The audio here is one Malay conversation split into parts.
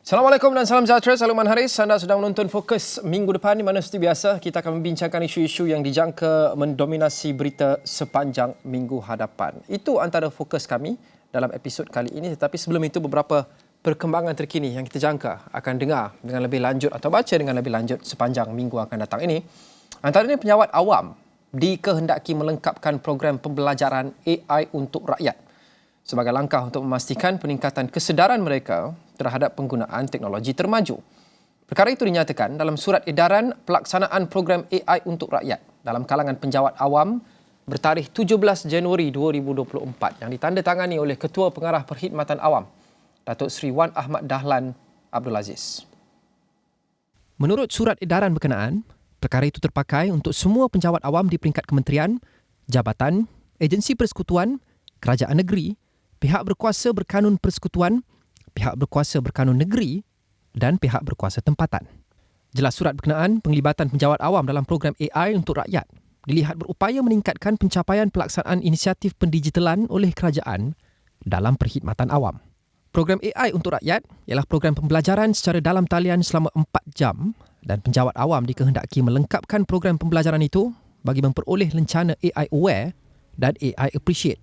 Assalamualaikum dan salam sejahtera. Saluman Haris. Anda sedang menonton Fokus minggu depan di mana seperti biasa kita akan membincangkan isu-isu yang dijangka mendominasi berita sepanjang minggu hadapan. Itu antara fokus kami dalam episod kali ini. Tetapi sebelum itu beberapa perkembangan terkini yang kita jangka akan dengar dengan lebih lanjut atau baca dengan lebih lanjut sepanjang minggu akan datang ini. Antaranya penjawat awam dikehendaki melengkapkan program pembelajaran AI untuk rakyat sebagai langkah untuk memastikan peningkatan kesedaran mereka terhadap penggunaan teknologi termaju. Perkara itu dinyatakan dalam surat edaran pelaksanaan program AI untuk rakyat dalam kalangan penjawat awam bertarikh 17 Januari 2024 yang ditandatangani oleh Ketua Pengarah Perkhidmatan Awam, Datuk Seri Wan Ahmad Dahlan Abdul Aziz. Menurut surat edaran berkenaan, perkara itu terpakai untuk semua penjawat awam di peringkat kementerian, jabatan, agensi persekutuan, kerajaan negeri, pihak berkuasa berkanun persekutuan, pihak berkuasa berkanun negeri dan pihak berkuasa tempatan. Jelas surat berkenaan penglibatan penjawat awam dalam program AI untuk rakyat dilihat berupaya meningkatkan pencapaian pelaksanaan inisiatif pendigitalan oleh kerajaan dalam perkhidmatan awam. Program AI untuk rakyat ialah program pembelajaran secara dalam talian selama 4 jam dan penjawat awam dikehendaki melengkapkan program pembelajaran itu bagi memperoleh lencana AI Aware dan AI Appreciate.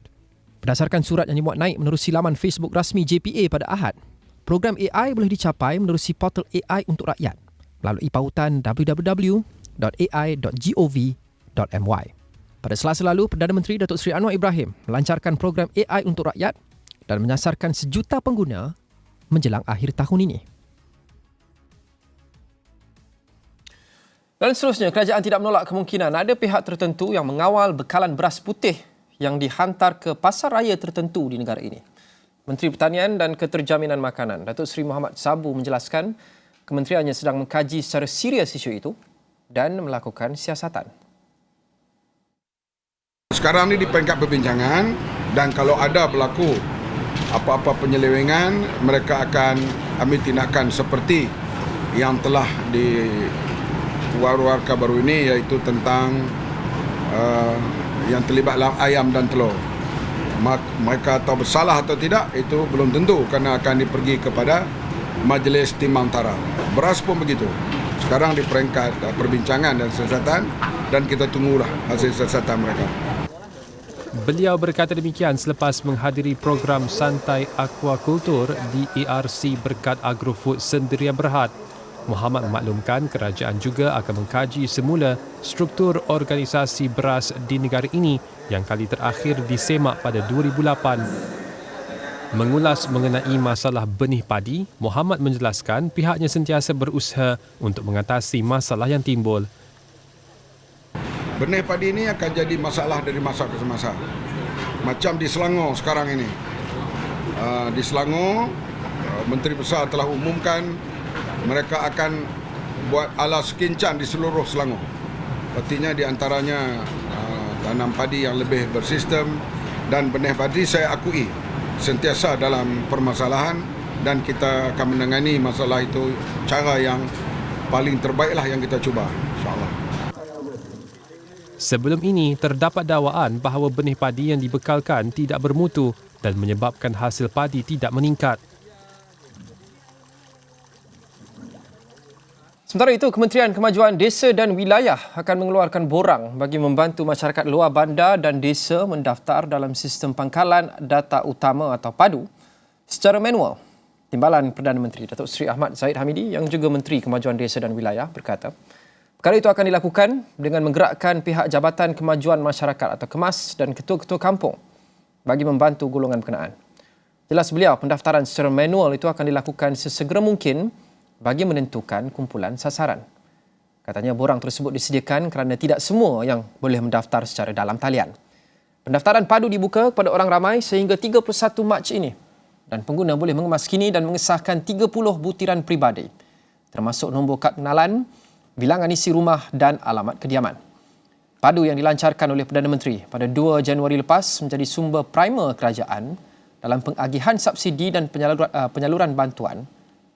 Berdasarkan surat yang dimuat naik menerusi laman Facebook rasmi JPA pada Ahad, program AI boleh dicapai menerusi portal AI untuk rakyat melalui pautan www.ai.gov.my. Pada Selasa lalu, Perdana Menteri Datuk Seri Anwar Ibrahim melancarkan program AI untuk rakyat dan menyasarkan 1 juta pengguna menjelang akhir tahun ini. Dan seterusnya, kerajaan tidak menolak kemungkinan ada pihak tertentu yang mengawal bekalan beras putih yang dihantar ke pasar raya tertentu di negara ini. Menteri Pertanian dan Keterjaminan Makanan, Datuk Seri Muhammad Sabu menjelaskan kementeriannya sedang mengkaji secara serius isu itu dan melakukan siasatan. Sekarang ini di peringkat perbincangan dan kalau ada berlaku apa-apa penyelewengan, mereka akan ambil tindakan seperti yang telah diwar-warkan baru ini, iaitu tentang yang terlibat dalam ayam dan telur. Mereka tahu bersalah atau tidak, itu belum tentu kerana akan dipergi kepada Majlis Timbang Tara. Beras pun begitu. Sekarang di peringkat perbincangan dan siasatan dan kita tunggulah hasil siasatan mereka. Beliau berkata demikian selepas menghadiri program Santai Aquakultur di ARC berkat Agrofood Sendirian Berhad. Muhammad memaklumkan kerajaan juga akan mengkaji semula struktur organisasi beras di negara ini yang kali terakhir disemak pada 2008. Mengulas mengenai masalah benih padi, Muhammad menjelaskan pihaknya sentiasa berusaha untuk mengatasi masalah yang timbul. Benih padi ini akan jadi masalah dari masa ke masa. Macam di Selangor sekarang ini. Di Selangor, Menteri Besar telah umumkan mereka akan buat alas kincan di seluruh Selangor. Artinya di antaranya tanam padi yang lebih bersistem dan benih padi saya akui sentiasa dalam permasalahan dan kita akan menangani masalah itu cara yang paling terbaiklah yang kita cuba, insya-Allah. Sebelum ini, terdapat dakwaan bahawa benih padi yang dibekalkan tidak bermutu dan menyebabkan hasil padi tidak meningkat. Sementara itu, Kementerian Kemajuan Desa dan Wilayah akan mengeluarkan borang bagi membantu masyarakat luar bandar dan desa mendaftar dalam sistem pangkalan data utama atau PADU secara manual. Timbalan Perdana Menteri Datuk Seri Ahmad Zahid Hamidi yang juga Menteri Kemajuan Desa dan Wilayah berkata, perkara itu akan dilakukan dengan menggerakkan pihak Jabatan Kemajuan Masyarakat atau KEMAS dan ketua-ketua kampung bagi membantu golongan berkenaan. Jelas beliau, pendaftaran secara manual itu akan dilakukan sesegera mungkin bagi menentukan kumpulan sasaran. Katanya borang tersebut disediakan kerana tidak semua yang boleh mendaftar secara dalam talian. Pendaftaran PADU dibuka kepada orang ramai sehingga 31 Mac ini dan pengguna boleh mengemas kini dan mengesahkan 30 butiran peribadi termasuk nombor kad pengenalan, bilangan isi rumah dan alamat kediaman. PADU yang dilancarkan oleh Perdana Menteri pada 2 Januari lepas menjadi sumber primer kerajaan dalam pengagihan subsidi dan penyaluran bantuan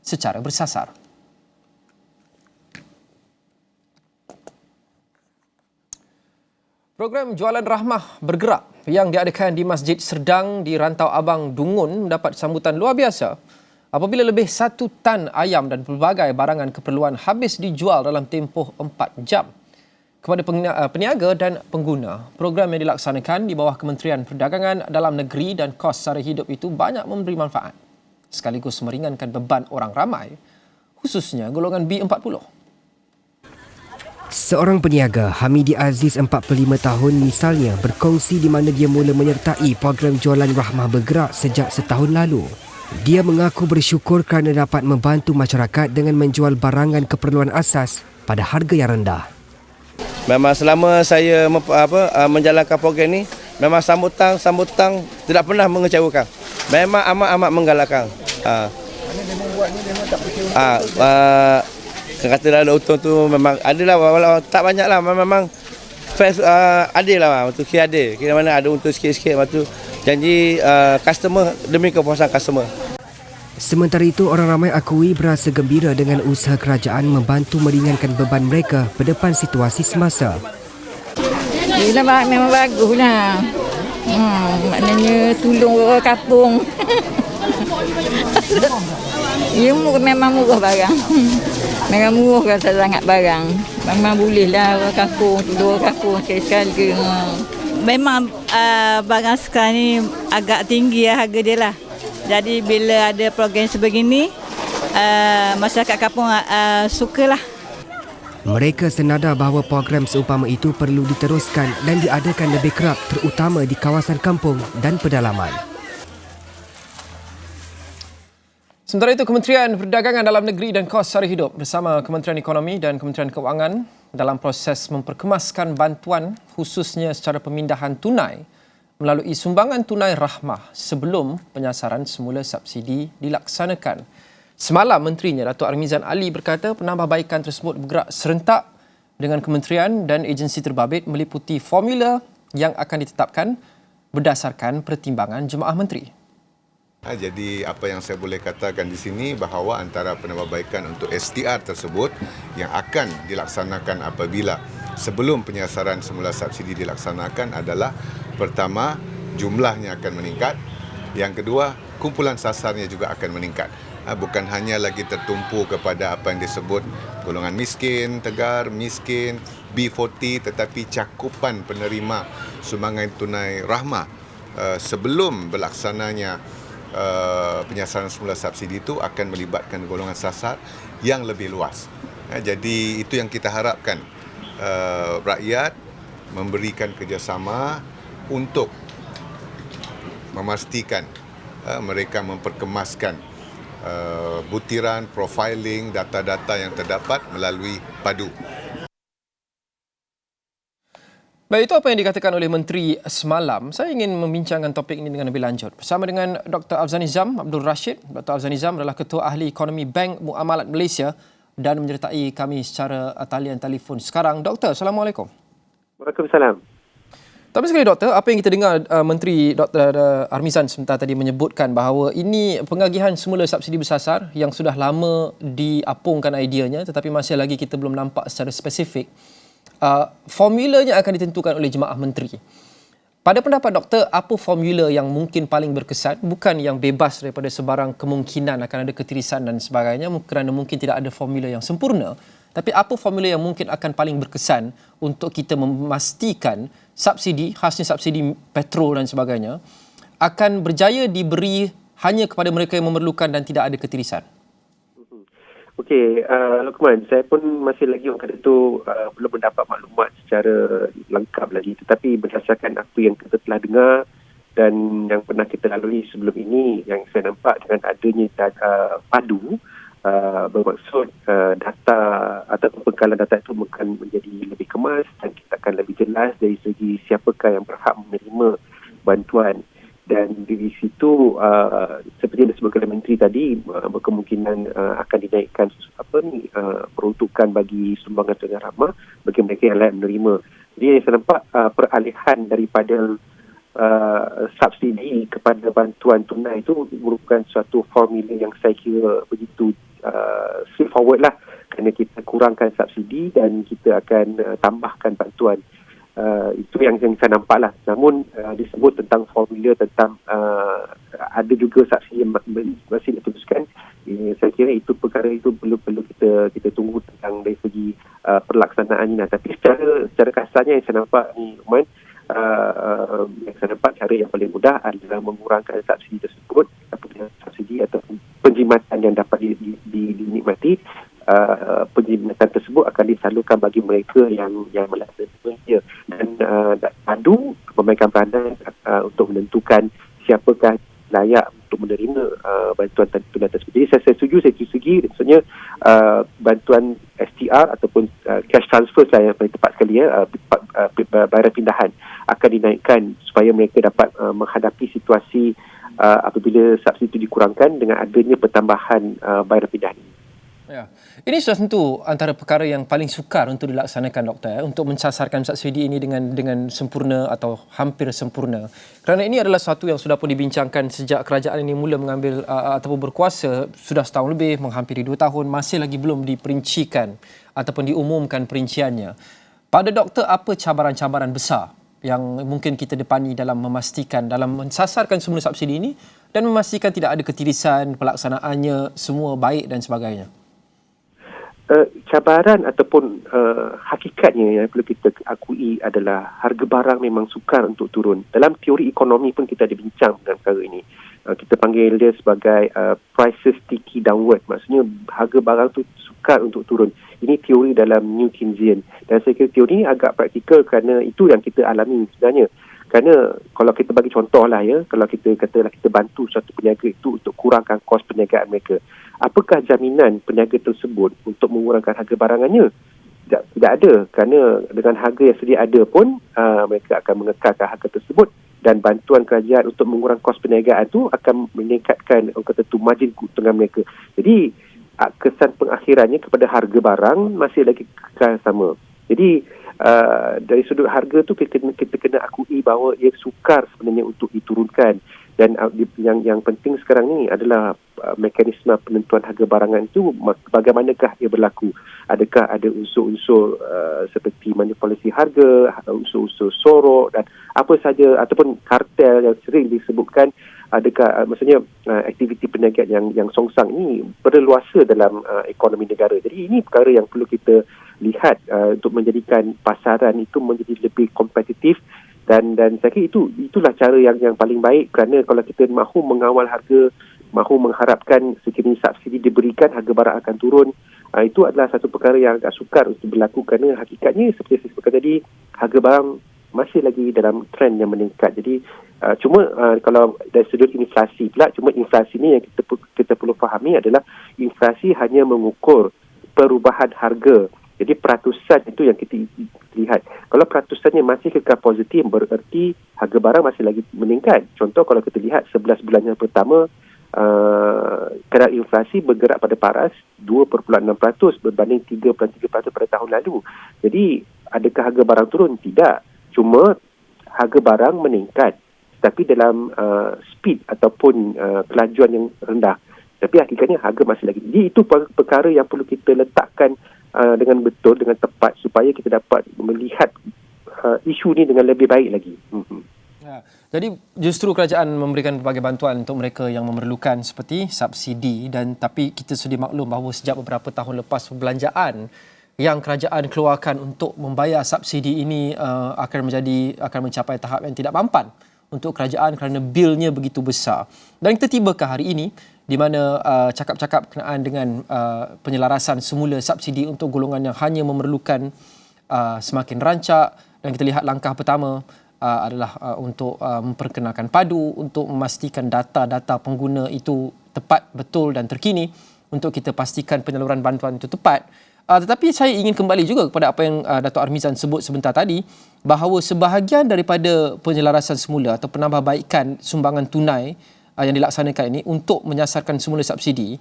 secara bersasar. Program Jualan Rahmah Bergerak yang diadakan di Masjid Serdang di Rantau Abang Dungun mendapat sambutan luar biasa apabila lebih 1 tan ayam dan pelbagai barangan keperluan habis dijual dalam tempoh 4 jam. Kepada peniaga dan pengguna, program yang dilaksanakan di bawah Kementerian Perdagangan Dalam Negeri dan kos sara hidup itu banyak memberi manfaat sekaligus meringankan beban orang ramai, khususnya golongan B40. Seorang peniaga, Hamidi Aziz 45 tahun misalnya, berkongsi di mana dia mula menyertai program jualan Rahmah Bergerak sejak setahun lalu. Dia mengaku bersyukur kerana dapat membantu masyarakat dengan menjual barangan keperluan asas pada harga yang rendah. Memang selama saya menjalankan program ni, memang sambutan tidak pernah mengecewakan. Memang amat menggalakkan. Kata ada untung tu memang adalah, walau tak banyak lah, memang adil lah, tu kira adil. Kira mana ada untung sikit-sikit, lepas tu janji customer demi kepuasan customer. Sementara itu, orang ramai akui berasa gembira dengan usaha kerajaan membantu meringankan beban mereka berdepan situasi semasa. Yelah, memang baguslah. Maknanya tolong orang kampung. Ya, memang murah barang. Memang murah sangat barang. Memang bolehlah orang kampung, tolong orang kampung sekali-sekali. Memang barang sekarang ni agak tinggi harga dia lah. Jadi bila ada program sebegini, masyarakat kampung sukalah. Mereka senada bahawa program seumpama itu perlu diteruskan dan diadakan lebih kerap, terutama di kawasan kampung dan pedalaman. Sementara itu, Kementerian Perdagangan Dalam Negeri dan Kos Sara Hidup bersama Kementerian Ekonomi dan Kementerian Kewangan dalam proses memperkemaskan bantuan khususnya secara pemindahan tunai melalui sumbangan tunai Rahmah sebelum penyasaran semula subsidi dilaksanakan. Semalam, Menterinya Datuk Armizan Ali berkata penambahbaikan tersebut bergerak serentak dengan kementerian dan agensi terbabit meliputi formula yang akan ditetapkan berdasarkan pertimbangan jemaah menteri. Jadi apa yang saya boleh katakan di sini bahawa antara penambahbaikan untuk STR tersebut yang akan dilaksanakan apabila sebelum penyasaran semula subsidi dilaksanakan adalah pertama, jumlahnya akan meningkat. Yang kedua, kumpulan sasarnya juga akan meningkat. Bukan hanya lagi tertumpu kepada apa yang disebut golongan miskin, tegar, miskin, B40, tetapi cakupan penerima sumbangan tunai Rahmah sebelum berlaksananya penyasaran semula subsidi itu akan melibatkan golongan sasar yang lebih luas. Jadi itu yang kita harapkan, rakyat memberikan kerjasama untuk memastikan mereka memperkemaskan butiran, profiling, data-data yang terdapat melalui padu. Baik, itu apa yang dikatakan oleh Menteri semalam. Saya ingin membincangkan topik ini dengan lebih lanjut bersama dengan Dr. Afzal Nizam Abdul Rashid. Dr. Afzal Nizam adalah Ketua Ahli Ekonomi Bank Muamalat Malaysia dan menyertai kami secara talian telefon sekarang. Doktor, Assalamualaikum. Waalaikumsalam. Tapi sekali Doktor, apa yang kita dengar Menteri Dr. Armizan sebentar tadi menyebutkan bahawa ini pengagihan semula subsidi bersasar yang sudah lama diapungkan ideanya tetapi masih lagi kita belum nampak secara spesifik. Formulanya akan ditentukan oleh jemaah menteri. Pada pendapat doktor, apa formula yang mungkin paling berkesan, bukan yang bebas daripada sebarang kemungkinan akan ada ketirisan dan sebagainya kerana mungkin tidak ada formula yang sempurna, tapi apa formula yang mungkin akan paling berkesan untuk kita memastikan subsidi, khasnya subsidi petrol dan sebagainya, akan berjaya diberi hanya kepada mereka yang memerlukan dan tidak ada ketirisan? Okey, Luqman, saya pun masih lagi orang kata tu belum mendapat maklumat secara lengkap lagi. Tetapi berdasarkan apa yang kita telah dengar dan yang pernah kita lalui sebelum ini, yang saya nampak dengan adanya padu, bermaksud data atau pembekalan data itu akan menjadi lebih kemas dan kita akan lebih jelas dari segi siapakah yang berhak menerima bantuan. Dan di situ seperti yang disebutkan oleh Menteri tadi, berkemungkinan akan dinaikkan peruntukan bagi sumbangan tunai Rahmah bagi mereka yang layak menerima. Jadi yang saya nampak peralihan daripada subsidi kepada bantuan tunai itu merupakan suatu formula yang saya kira begitu straightforward lah, kerana kita kurangkan subsidi dan kita akan tambahkan bantuan. Itu yang saya nampak lah. Namun disebut tentang formula tentang ada juga saksi yang masih diteruskan. kira itu perkara itu perlu kita tunggu tentang dari segi pelaksanaan ini. Tapi secara kasarnya yang saya nampak ni, Luqman, yang saya nampak cara yang paling mudah adalah mengurangkan subsidi tersebut, subsidi atau penjimatan yang dapat dinikmati. Penjimatan tersebut akan disalurkan bagi mereka yang melaksanakannya, dan padu pemegang peranan untuk menentukan siapakah layak untuk menerima bantuan tunai tersebut. Jadi saya setuju maksudnya bantuan STR ataupun cash transfer lah yang paling tepat sekali, bayaran pindahan akan dinaikkan supaya mereka dapat menghadapi situasi apabila subsidi itu dikurangkan dengan adanya pertambahan bayaran pindahan ini. Ya. Ini sudah tentu antara perkara yang paling sukar untuk dilaksanakan, Doktor, untuk mencasarkan subsidi ini dengan sempurna atau hampir sempurna. Kerana ini adalah sesuatu yang sudah pun dibincangkan sejak kerajaan ini mula mengambil ataupun berkuasa sudah setahun lebih, menghampiri 2 tahun, masih lagi belum diperincikan ataupun diumumkan perinciannya. Pada Doktor, apa cabaran-cabaran besar yang mungkin kita depani dalam memastikan, dalam mensasarkan semula subsidi ini dan memastikan tidak ada ketirisan, pelaksanaannya semua baik dan sebagainya? Cabaran ataupun hakikatnya yang perlu kita akui adalah harga barang memang sukar untuk turun. Dalam teori ekonomi pun kita ada bincang dengan perkara ini. Kita panggil dia sebagai prices sticky downward. Maksudnya harga barang tu sukar untuk turun. Ini teori dalam New Keynesian. Dan saya kira teori ini agak praktikal kerana itu yang kita alami sebenarnya. Kerana kalau kita bagi contoh lah kalau kita katalah kita bantu suatu peniaga itu untuk kurangkan kos perniagaan mereka, apakah jaminan peniaga tersebut untuk mengurangkan harga barangannya? Tidak ada, kerana dengan harga yang sedia ada pun mereka akan mengekalkan harga tersebut, dan bantuan kerajaan untuk mengurangkan kos perniagaan itu akan meningkatkan margin keuntungan mereka. Jadi kesan pengakhirannya kepada harga barang masih lagi kekal sama. Jadi dari sudut harga tu kita kena akui bahawa ia sukar sebenarnya untuk diturunkan, dan yang penting sekarang ni adalah mekanisme penentuan harga barangan itu bagaimanakah ia berlaku. Adakah ada unsur-unsur seperti manipulasi harga, unsur-unsur sorok dan apa saja, ataupun kartel yang sering disebutkan. Adakah maksudnya aktiviti perniagaan yang songsang ini berleluasa dalam ekonomi negara. Jadi ini perkara yang perlu kita lihat untuk menjadikan pasaran itu menjadi lebih kompetitif, dan saya kira itulah cara yang paling baik, kerana kalau kita mahu mengawal harga, mahu mengharapkan sekiranya subsidi diberikan harga barang akan turun, itu adalah satu perkara yang agak sukar untuk berlaku, kerana hakikatnya seperti saya sebutkan tadi, harga barang masih lagi dalam trend yang meningkat. Jadi cuma kalau dari sudut inflasi pula, cuma inflasi ni yang kita perlu fahami adalah inflasi hanya mengukur perubahan harga. Jadi peratusan itu yang kita lihat. Kalau peratusannya masih kekal positif, bererti harga barang masih lagi meningkat. Contoh kalau kita lihat 11 bulan yang pertama, kadar inflasi bergerak pada paras 2.6% berbanding 3.3% pada tahun lalu. Jadi adakah harga barang turun? Tidak. Cuma harga barang meningkat, tapi dalam speed ataupun kelajuan yang rendah. Tapi hakikatnya harga masih lagi. Jadi itu perkara yang perlu kita letakkan dengan betul, dengan tepat, supaya kita dapat melihat isu ni dengan lebih baik lagi. Ya. Jadi justru kerajaan memberikan pelbagai bantuan untuk mereka yang memerlukan seperti subsidi, dan tapi kita sedia maklum bahawa sejak beberapa tahun lepas perbelanjaan yang kerajaan keluarkan untuk membayar subsidi ini akan mencapai tahap yang tidak mampan untuk kerajaan kerana bilnya begitu besar. Dan kita tiba ke hari ini di mana cakap-cakap berkenaan dengan penyelarasan semula subsidi untuk golongan yang hanya memerlukan semakin rancak, dan kita lihat langkah pertama adalah untuk memperkenalkan padu untuk memastikan data-data pengguna itu tepat, betul dan terkini untuk kita pastikan penyaluran bantuan itu tepat. Tetapi saya ingin kembali juga kepada apa yang Dato' Armizan sebut sebentar tadi, bahawa sebahagian daripada penyelarasan semula atau penambahbaikan sumbangan tunai yang dilaksanakan ini untuk menyasarkan semula subsidi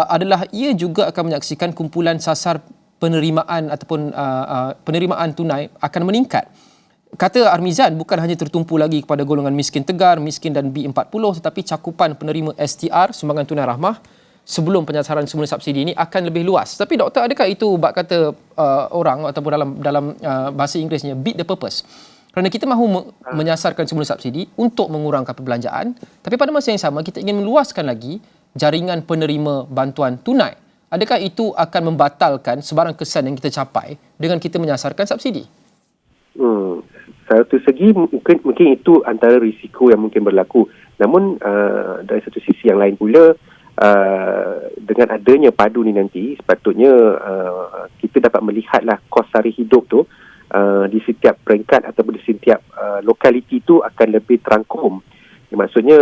adalah ia juga akan menyaksikan kumpulan sasar penerimaan ataupun penerimaan tunai akan meningkat. Kata Armizan, bukan hanya tertumpu lagi kepada golongan miskin tegar, miskin dan B40, tetapi cakupan penerima STR, sumbangan tunai rahmah, sebelum penyasaran semula subsidi ini akan lebih luas. Tapi doktor, adakah itu bab kata orang ataupun dalam bahasa Inggerisnya beat the purpose? Kerana kita mahu menyasarkan semula subsidi untuk mengurangkan perbelanjaan, tapi pada masa yang sama kita ingin meluaskan lagi jaringan penerima bantuan tunai. Adakah itu akan membatalkan sebarang kesan yang kita capai dengan kita menyasarkan subsidi? Satu segi mungkin itu antara risiko yang mungkin berlaku. Namun dari satu sisi yang lain pula, dengan adanya padu ni nanti sepatutnya kita dapat melihatlah kos sari hidup tu di setiap peringkat ataupun di setiap lokaliti tu akan lebih terangkum. Maksudnya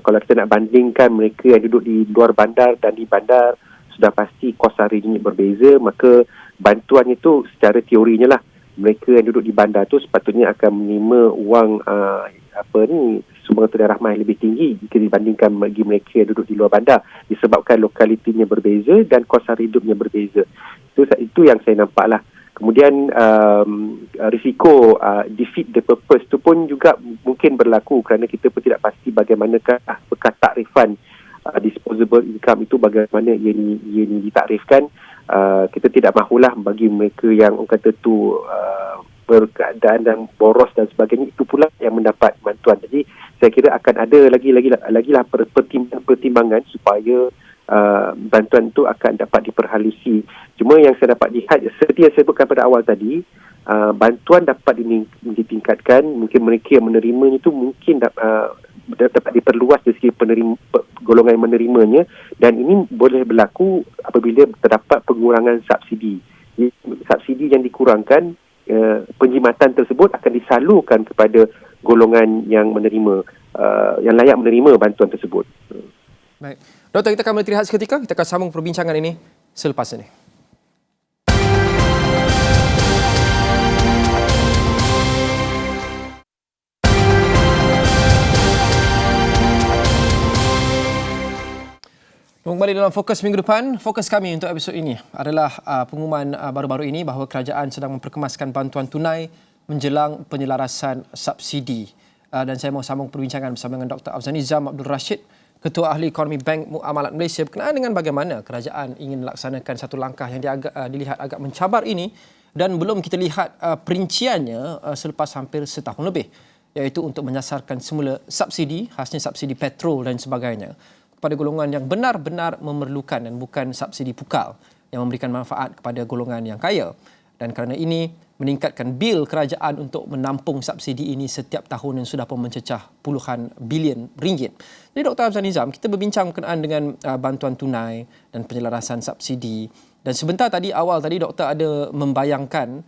kalau kita nak bandingkan mereka yang duduk di luar bandar dan di bandar, sudah pasti kos sarinya berbeza, maka bantuan itu secara teorinya lah mereka yang duduk di bandar tu sepatutnya akan menerima wang sumbangan tunai rahmah yang lebih tinggi jika dibandingkan bagi mereka yang duduk di luar bandar, disebabkan lokalitinya berbeza dan kos sari hidupnya berbeza. Itu yang saya nampak lah. Kemudian risiko defeat the purpose tu pun juga mungkin berlaku kerana kita pun tidak pasti bagaimanakah bekas takrifan disposable income itu, bagaimana ia ditakrifkan. Kita tidak mahulah bagi mereka yang orang kata tu berkeadaan dan boros dan sebagainya, itu pula yang mendapat bantuan. Jadi saya kira akan ada lagi lah pertimbangan supaya bantuan itu akan dapat diperhalusi. Cuma yang saya dapat lihat, seperti yang saya sebutkan pada awal tadi, bantuan dapat ditingkatkan. Mungkin mereka yang menerimanya itu mungkin dapat diperluas dari segi golongan yang menerimanya, dan ini boleh berlaku apabila terdapat pengurangan subsidi. Subsidi yang dikurangkan, penjimatan tersebut akan disalurkan kepada golongan yang menerima, yang layak menerima bantuan tersebut. Baik. Doktor, kita akan berehat seketika. Kita akan sambung perbincangan ini selepas ini. Kembali dalam Fokus minggu depan. Fokus kami untuk episod ini adalah pengumuman baru-baru ini bahawa kerajaan sedang memperkemaskan bantuan tunai menjelang penyelarasan subsidi. Dan saya mau sambung perbincangan bersama dengan Dr. Afzal Nizam Abdul Rashid, Ketua Ahli Ekonomi Bank Muamalat Malaysia, berkenaan dengan bagaimana kerajaan ingin melaksanakan satu langkah yang dilihat agak mencabar ini, dan belum kita lihat perinciannya selepas hampir setahun lebih, iaitu untuk menyasarkan semula subsidi, khasnya subsidi petrol dan sebagainya, kepada golongan yang benar-benar memerlukan dan bukan subsidi pukal yang memberikan manfaat kepada golongan yang kaya. Dan kerana ini meningkatkan bil kerajaan untuk menampung subsidi ini setiap tahun yang sudah pun mencecah puluhan bilion ringgit. Jadi Dr. Afzal Nizam, kita berbincang berkenaan dengan bantuan tunai dan penyelarasan subsidi. Dan sebentar tadi, awal tadi doktor ada membayangkan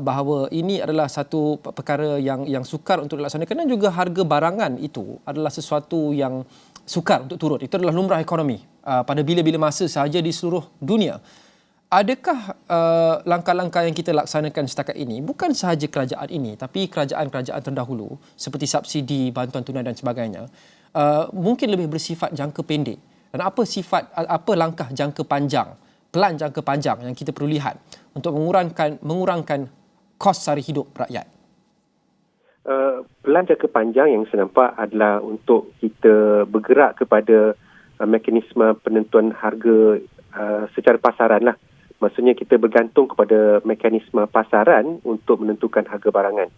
bahawa ini adalah satu perkara yang sukar untuk dilaksanakan, dan juga harga barangan itu adalah sesuatu yang sukar untuk turun. Itu adalah lumrah ekonomi pada bila-bila masa sahaja di seluruh dunia. Adakah langkah-langkah yang kita laksanakan setakat ini, bukan sahaja kerajaan ini, tapi kerajaan-kerajaan terdahulu seperti subsidi, bantuan tunai dan sebagainya, mungkin lebih bersifat jangka pendek? Dan apa langkah jangka panjang, pelan jangka panjang yang kita perlu lihat untuk mengurangkan kos sari hidup rakyat? Pelan jangka panjang yang saya nampak adalah untuk kita bergerak kepada mekanisme penentuan harga secara pasaran lah. Maksudnya kita bergantung kepada mekanisme pasaran untuk menentukan harga barangan.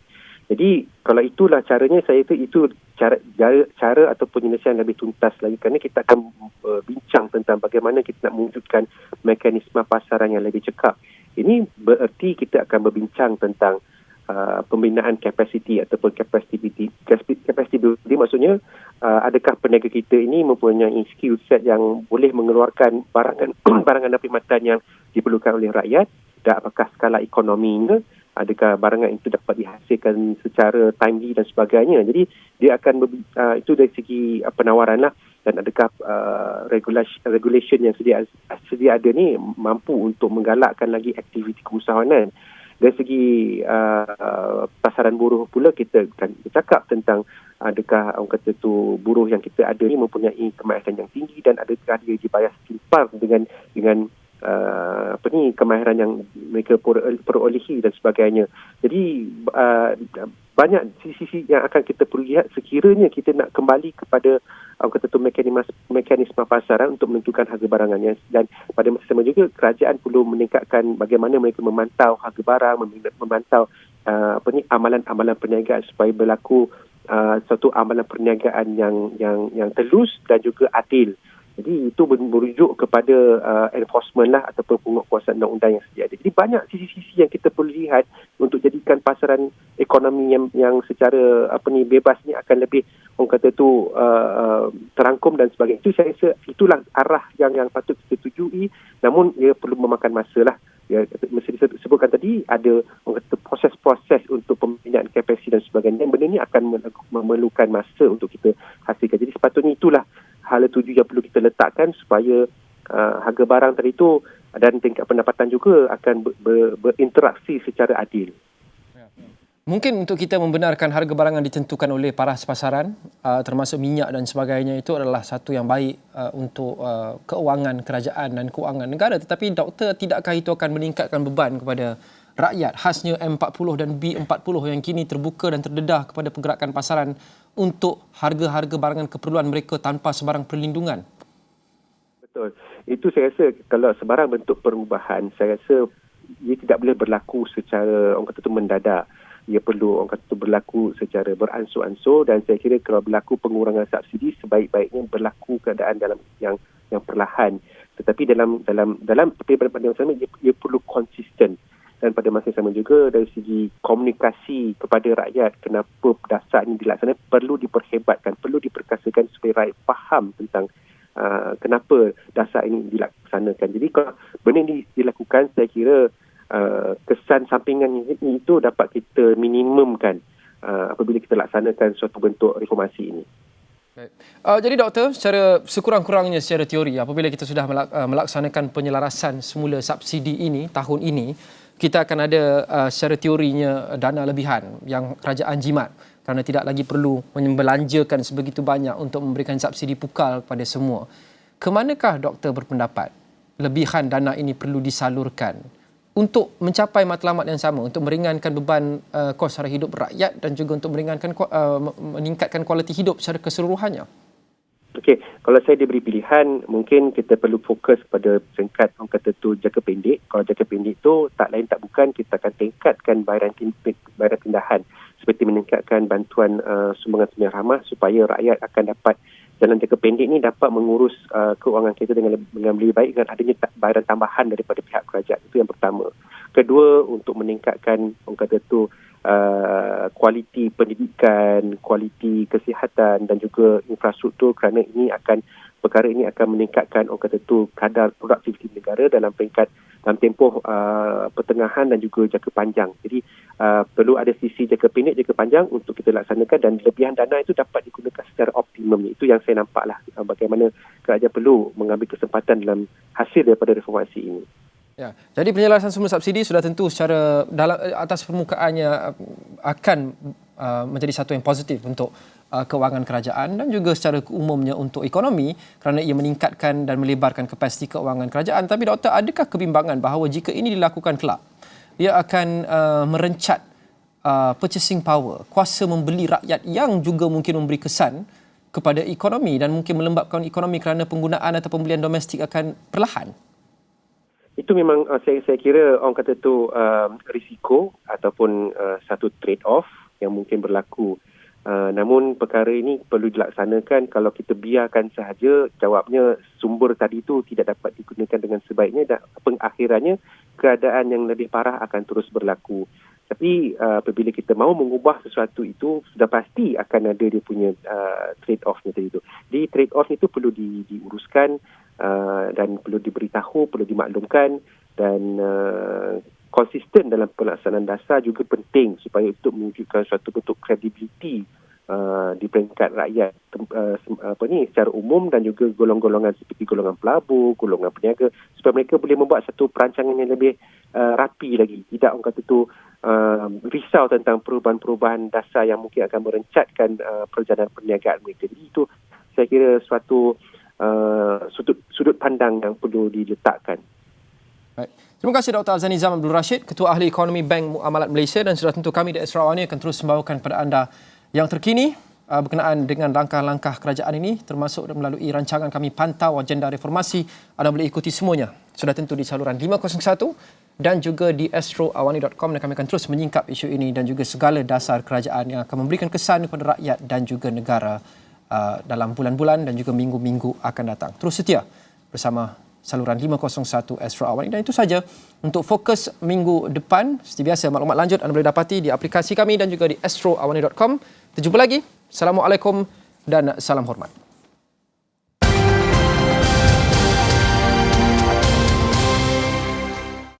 Jadi kalau itulah caranya, saya itu cara ataupun penyelesaian lebih tuntas lagi, kerana kita akan bincang tentang bagaimana kita nak mewujudkan mekanisme pasaran yang lebih cekap. Ini bererti kita akan berbincang tentang pembinaan kapasiti ataupun capacity building. Maksudnya adakah peniaga kita ini mempunyai skill set yang boleh mengeluarkan barangan dan perkhidmatan yang diperlukan oleh rakyat, dan apakah skala ekonominya, adakah barangan itu dapat dihasilkan secara timely dan sebagainya. Jadi dia akan itu dari segi penawaran lah, dan adakah regulation yang sedia ada ni mampu untuk menggalakkan lagi aktiviti keusahawanan. Dari segi pasaran buruh pula, kita akan bercakap tentang adakah orang kata tu buruh yang kita ada ni mempunyai kemahiran yang tinggi, dan adakah dia dibayar setimpal dengan kemahiran yang mereka perolehi dan sebagainya. Jadi banyak sisi-sisi yang akan kita perlu lihat sekiranya kita nak kembali kepada orang kata tu mekanisme pasaran untuk menentukan harga barangannya. Dan pada masa sama juga kerajaan perlu meningkatkan bagaimana mereka memantau harga barang, memantau amalan-amalan perniagaan supaya berlaku satu amalan perniagaan yang telus dan juga adil. Jadi itu merujuk kepada enforcement lah ataupun penguatkuasaan undang-undang yang sedia ada. Jadi banyak sisi-sisi yang kita perlu lihat untuk jadikan pasaran ekonomi yang secara bebas ni akan lebih orang kata tu terangkum dan sebagainya. Itu saya rasa itulah arah yang patut kita tujui, namun ia perlu memakan masa lah. Ya, mesti disebutkan tadi ada orang kata proses-proses untuk pembinaan kapasiti dan sebagainya. Benda ni akan memerlukan masa untuk kita hasilkan. Jadi sepatutnya itulah hala tuju yang perlu kita letakkan supaya harga barang tadi itu dan tingkat pendapatan juga akan berinteraksi secara adil. Mungkin untuk kita membenarkan harga barang yang ditentukan oleh paras pasaran, termasuk minyak dan sebagainya, itu adalah satu yang baik untuk keuangan kerajaan dan keuangan negara. Tetapi doktor, tidakkah itu akan meningkatkan beban kepada rakyat, khasnya M40 dan B40 yang kini terbuka dan terdedah kepada pergerakan pasaran untuk harga-harga barangan keperluan mereka tanpa sebarang perlindungan? Betul. Itu saya rasa kalau sebarang bentuk perubahan, saya rasa ia tidak boleh berlaku secara orang kata tu mendadak. Ia perlu orang kata tu berlaku secara beransur-ansur, dan saya kira kalau berlaku pengurangan subsidi, sebaik-baiknya berlaku keadaan dalam yang perlahan. Tetapi dalam pada masa yang sama ia perlu konsisten. Dan pada masa yang sama juga dari segi komunikasi kepada rakyat kenapa dasar ini dilaksanakan perlu diperhebatkan, perlu diperkasakan supaya rakyat faham tentang kenapa dasar ini dilaksanakan. Jadi kalau benda ini dilakukan, saya kira kesan sampingan itu dapat kita minimumkan apabila kita laksanakan suatu bentuk reformasi ini. Jadi doktor, secara sekurang-kurangnya secara teori, apabila kita sudah melaksanakan penyelarasan semula subsidi ini tahun ini, kita akan ada secara teorinya dana lebihan yang kerajaan jimat kerana tidak lagi perlu membelanjakan sebegitu banyak untuk memberikan subsidi pukal kepada semua. Kemanakah doktor berpendapat lebihan dana ini perlu disalurkan untuk mencapai matlamat yang sama, untuk meringankan beban kos sara hidup rakyat dan juga untuk meningkatkan kualiti hidup secara keseluruhannya? Okey, kalau saya diberi pilihan, mungkin kita perlu fokus pada tingkat orang kata tu jangka pendek. Kalau jangka pendek tu tak lain tak bukan kita akan tingkatkan bayaran pindahan seperti meningkatkan bantuan sumbangan tunai ramah supaya rakyat akan dapat dalam jangka pendek ni dapat mengurus keuangan kita dengan lebih baik dengan adanya bayaran tambahan daripada pihak kerajaan. Itu yang pertama. Kedua, untuk meningkatkan orang kata tu kualiti pendidikan, kualiti kesihatan dan juga infrastruktur, kerana perkara ini akan meningkatkan orang kata tu kadar produktiviti negara dalam tempoh pertengahan dan juga jangka panjang. Jadi perlu ada sisi jangka pendek, jangka panjang untuk kita laksanakan, dan lebihan dana itu dapat digunakan secara optimum. Itu yang saya nampaklah bagaimana kerajaan perlu mengambil kesempatan dalam hasil daripada reformasi ini. Ya, jadi penyelarasan semula subsidi sudah tentu secara atas permukaannya akan menjadi satu yang positif untuk kewangan kerajaan dan juga secara umumnya untuk ekonomi kerana ia meningkatkan dan melebarkan kapasiti kewangan kerajaan. Tapi doktor, adakah kebimbangan bahawa jika ini dilakukan kelak, ia akan merencat purchasing power, kuasa membeli rakyat yang juga mungkin memberi kesan kepada ekonomi dan mungkin melembabkan ekonomi kerana penggunaan atau pembelian domestik akan perlahan? Itu memang saya kira orang kata tu risiko ataupun satu trade-off yang mungkin berlaku. Namun perkara ini perlu dilaksanakan. Kalau kita biarkan sahaja, jawabnya sumber tadi itu tidak dapat digunakan dengan sebaiknya dan pengakhirannya keadaan yang lebih parah akan terus berlaku. Tapi apabila kita mahu mengubah sesuatu itu, sudah pasti akan ada dia punya trade-off-nya tadi itu. Jadi trade-off itu perlu diuruskan dan perlu diberitahu, perlu dimaklumkan, dan konsisten dalam pelaksanaan dasar juga penting supaya untuk menunjukkan suatu bentuk kredibiliti di peringkat rakyat secara umum dan juga golongan-golongan seperti golongan pelabur, golongan peniaga, supaya mereka boleh membuat satu perancangan yang lebih rapi lagi. Tidak orang kata tu risau tentang perubahan-perubahan dasar yang mungkin akan merencatkan perjalanan perniagaan mereka. Jadi itu saya kira suatu sudut pandang yang perlu diletakkan. Baik. Terima kasih Dr. Azani Zam Abdul Rashid, Ketua Ahli Ekonomi Bank Muamalat Malaysia, dan sudah tentu kami di Extra Hour ini akan terus membawakan kepada anda yang terkini berkenaan dengan langkah-langkah kerajaan ini, termasuk melalui rancangan kami Pantau Agenda Reformasi. Anda boleh ikuti semuanya. Sudah tentu di saluran 501 dan juga di astroawani.com, dan kami akan terus menyingkap isu ini dan juga segala dasar kerajaan yang akan memberikan kesan kepada rakyat dan juga negara dalam bulan-bulan dan juga minggu-minggu akan datang. Terus setia bersama saluran 501 Astro Awani. Dan itu saja untuk fokus minggu depan. Seperti biasa, maklumat lanjut anda boleh dapati di aplikasi kami dan juga di astroawani.com. Kita jumpa lagi. Assalamualaikum dan salam hormat.